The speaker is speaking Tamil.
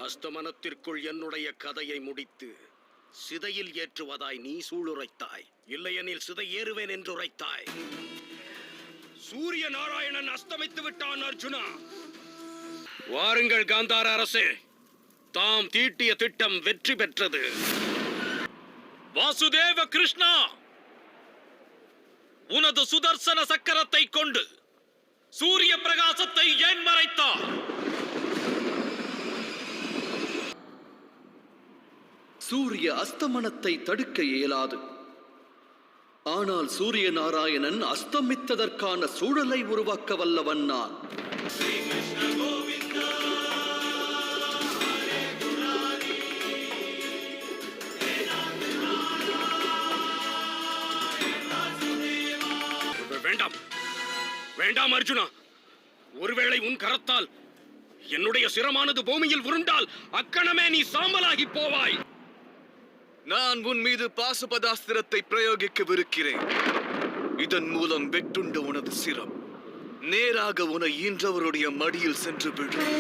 அஸ்தமனத்திற்குள் என்னுடைய கதையை முடித்து சிதையில் ஏற்றுவதாய் நீ சூளுரைத்தாய். இல்லையெனில் சிதை ஏறுவேன் என்று உரைத்தாய். சூரிய நாராயணன் அஸ்தமித்து விட்டான் அர்ஜுனா. வாருங்கள் காந்தார அரசே, தாம் தீட்டிய திட்டம் வெற்றி பெற்றது. வாசுதேவ கிருஷ்ணா, உனது சுதர்சன சக்கரத்தை கொண்டு சூரிய பிரகாசத்தை ஏன் மறைத்தார்? சூரிய அஸ்தமனத்தை தடுக்க இயலாது. ஆனால் சூரிய நாராயணன் அஸ்தமித்ததற்கான சூழலை உருவாக்க வல்லவன் நான். வேண்டாம் வேண்டாம் அர்ஜுனா. ஒருவேளை உன் கரத்தால் என்னுடைய சிரமானது பூமியில் உருண்டால் அக்கணமே நீ சாம்பலாகி போவாய். நான் உன் மீது பாசுபதாஸ்திரத்தை பிரயோகிக்கவிருக்கிறேன். இதன் மூலம் வெட்டுண்ட உனது சிரம் நேராக உன ஈன்றவருடைய மடியில் சென்று விடும்.